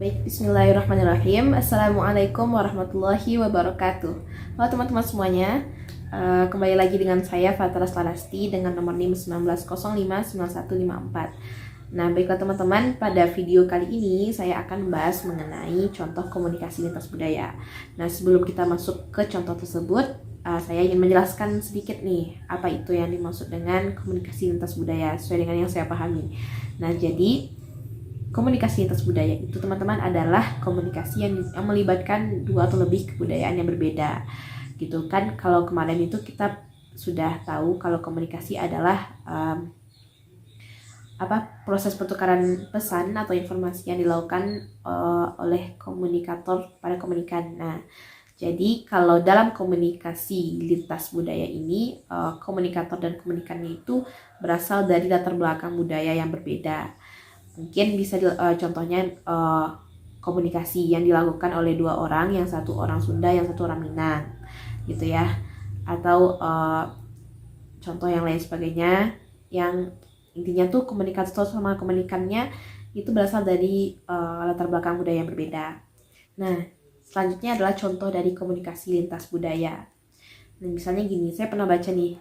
Baik, bismillahirrahmanirrahim. Assalamualaikum warahmatullahi wabarakatuh. Halo teman-teman semuanya, kembali lagi dengan saya Fatara Slalasti dengan nomor NIM 19059154. Nah, baiklah teman-teman, pada video kali ini saya akan membahas mengenai contoh komunikasi lintas budaya. Nah, sebelum kita masuk ke contoh tersebut, saya ingin menjelaskan sedikit nih, apa itu yang dimaksud dengan komunikasi lintas budaya sesuai dengan yang saya pahami. Nah, jadi komunikasi lintas budaya itu teman-teman adalah komunikasi yang melibatkan dua atau lebih kebudayaan yang berbeda gitu kan. Kalau kemarin itu kita sudah tahu kalau komunikasi adalah proses pertukaran pesan atau informasi yang dilakukan oleh komunikator pada komunikan. Nah, jadi kalau dalam komunikasi lintas budaya ini, komunikator dan komunikannya itu berasal dari latar belakang budaya yang berbeda. Mungkin bisa contohnya komunikasi yang dilakukan oleh dua orang, yang satu orang Sunda, yang satu orang Minang, gitu ya. Atau contoh yang lain sebagainya, yang intinya tuh komunikator sama komunikannya itu berasal dari latar belakang budaya yang berbeda. Nah, selanjutnya adalah contoh dari komunikasi lintas budaya. Nah, misalnya gini, saya pernah baca nih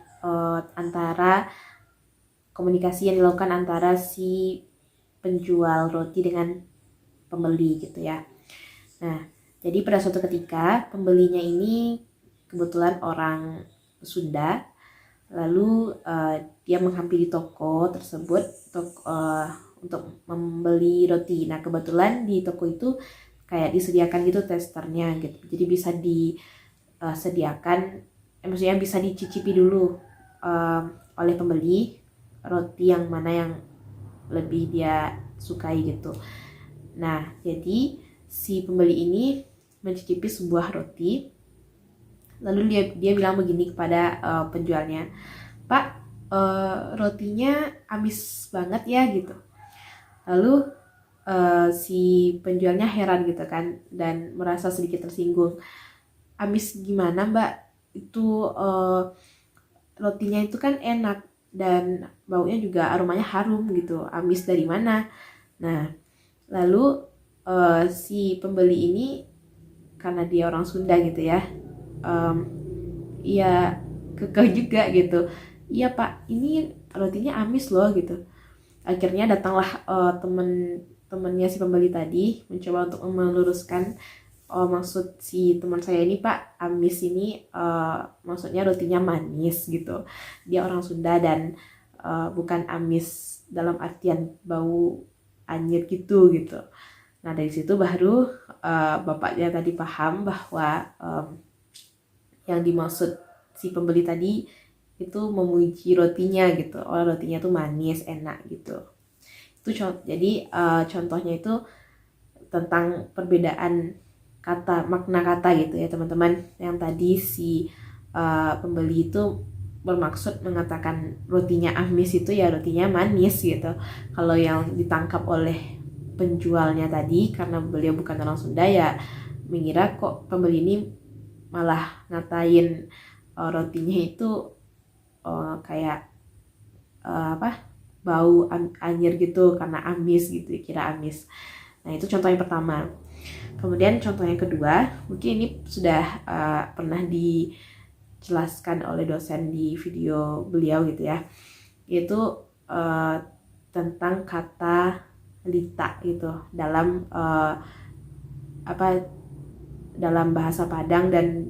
antara komunikasi yang dilakukan antara si penjual roti dengan pembeli gitu ya. Nah, jadi pada suatu ketika pembelinya ini kebetulan orang Sunda, lalu dia menghampiri toko tersebut untuk membeli roti. Nah, kebetulan di toko itu kayak disediakan gitu testernya gitu. Jadi bisa disediakan, maksudnya bisa dicicipi dulu oleh pembeli roti yang mana yang lebih dia sukai gitu. Nah, jadi si pembeli ini mencicipi sebuah roti, lalu dia bilang begini kepada penjualnya, "Pak, rotinya amis banget ya," gitu. Lalu si penjualnya heran gitu kan, dan merasa sedikit tersinggung. "Amis gimana, Mbak? Itu rotinya itu kan enak dan baunya juga aromanya harum gitu, amis dari mana?" Nah, lalu si pembeli ini karena dia orang Sunda gitu ya, ya kekeh juga gitu, "Iya Pak, ini rotinya amis loh," gitu. Akhirnya datanglah temennya si pembeli tadi mencoba untuk meluruskan, maksud si teman saya ini, "Pak, amis ini maksudnya rotinya manis gitu. Dia orang Sunda dan bukan amis dalam artian bau anyir gitu." Nah, dari situ baru bapaknya tadi paham bahwa yang dimaksud si pembeli tadi itu memuji rotinya gitu. Oh, rotinya tuh manis, enak gitu. Itu jadi contohnya itu tentang perbedaan kata, makna kata gitu ya teman-teman. Yang tadi si pembeli itu bermaksud mengatakan rotinya amis itu ya rotinya manis gitu. Kalau yang ditangkap oleh penjualnya tadi, karena beliau bukan orang Sunda, ya mengira kok pembeli ini malah ngatain rotinya itu kayak bau anyir gitu karena amis gitu, kira amis. Nah, itu contoh yang pertama. Kemudian contoh yang kedua, mungkin ini sudah pernah dijelaskan oleh dosen di video beliau gitu ya, yaitu tentang kata lita gitu dalam dalam bahasa Padang dan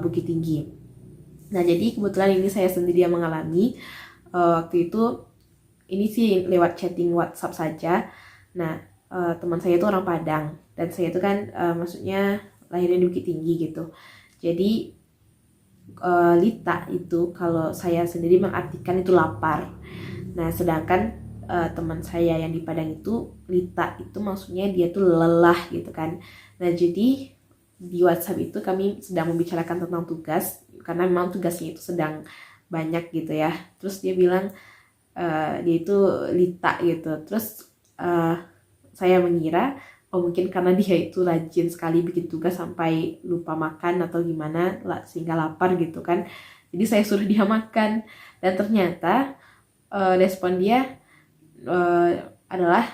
Bukit Tinggi. Nah, jadi kebetulan ini saya sendiri yang mengalami waktu itu. Ini sih lewat chatting WhatsApp saja. Nah, teman saya itu orang Padang dan saya itu kan maksudnya lahirnya di Bukit Tinggi gitu. Jadi lita itu kalau saya sendiri mengartikan itu lapar. Nah, sedangkan teman saya yang di Padang itu lita itu maksudnya dia tuh lelah gitu kan. Nah, jadi di WhatsApp itu kami sedang membicarakan tentang tugas, karena memang tugasnya itu sedang banyak gitu ya. Terus dia bilang dia itu lita gitu. Terus saya mengira mungkin karena dia itu rajin sekali bikin tugas sampai lupa makan atau gimana sehingga lapar gitu kan. Jadi saya suruh dia makan, dan ternyata respon dia adalah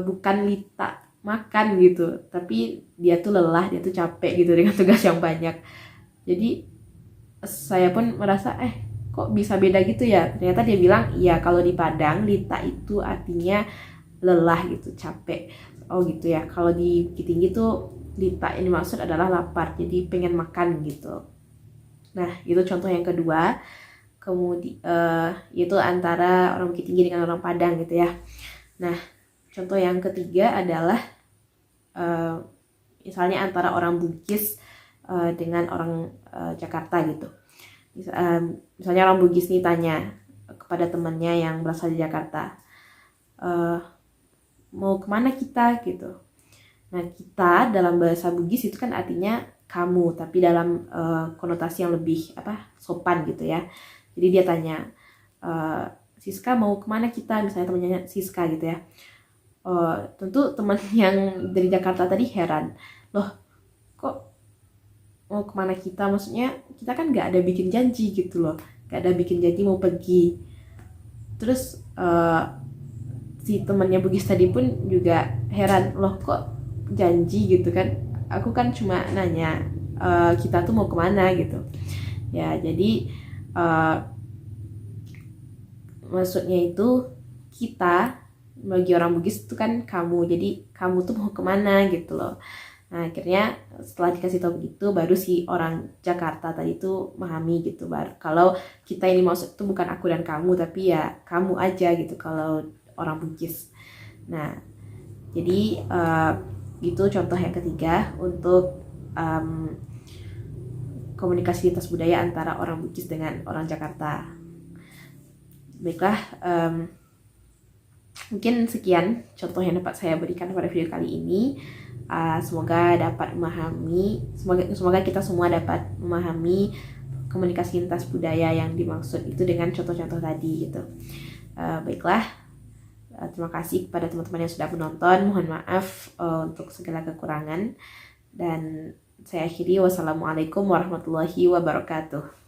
bukan lita makan gitu, tapi dia tuh lelah, dia tuh capek gitu dengan tugas yang banyak. Jadi saya pun merasa kok bisa beda gitu ya. Ternyata dia bilang iya, kalau di Padang lita itu artinya lelah gitu, capek. Oh gitu ya. Kalau di Bukit Tinggi tuh lita ini maksud adalah lapar, jadi pengen makan gitu. Nah itu contoh yang kedua. Kemudian itu antara orang Bukit Tinggi dengan orang Padang gitu ya. Nah contoh yang ketiga adalah misalnya antara orang Bugis dengan orang Jakarta gitu. Misalnya orang Bugis nih tanya kepada temannya yang berasal dari Jakarta, mau kemana kita gitu. Nah kita dalam bahasa Bugis itu kan artinya kamu, tapi dalam konotasi yang lebih sopan gitu ya. Jadi dia tanya, Siska mau kemana kita, misalnya temannya Siska gitu ya. Tentu teman yang dari Jakarta tadi heran, loh kok mau kemana kita, maksudnya kita kan nggak ada bikin janji gitu loh, nggak ada bikin janji mau pergi. Terus si temannya Bugis tadi pun juga heran, loh kok janji gitu kan, aku kan cuma nanya kita tuh mau kemana gitu ya. Jadi maksudnya itu kita bagi orang Bugis itu kan kamu, jadi kamu tuh mau kemana gitu loh. Nah akhirnya setelah dikasih tahu begitu, baru si orang Jakarta tadi itu memahami gitu, baru kalau kita ini maksud itu bukan aku dan kamu, tapi ya kamu aja gitu kalau orang Bugis. Nah jadi itu contoh yang ketiga untuk komunikasi lintas budaya antara orang Bugis dengan orang Jakarta. Baiklah, mungkin sekian contoh yang dapat saya berikan pada video kali ini. Semoga dapat memahami, semoga kita semua dapat memahami komunikasi lintas budaya yang dimaksud itu dengan contoh-contoh tadi gitu. Baiklah, terima kasih kepada teman-teman yang sudah menonton. Mohon maaf untuk segala kekurangan, dan saya akhiri. Wassalamualaikum warahmatullahi wabarakatuh.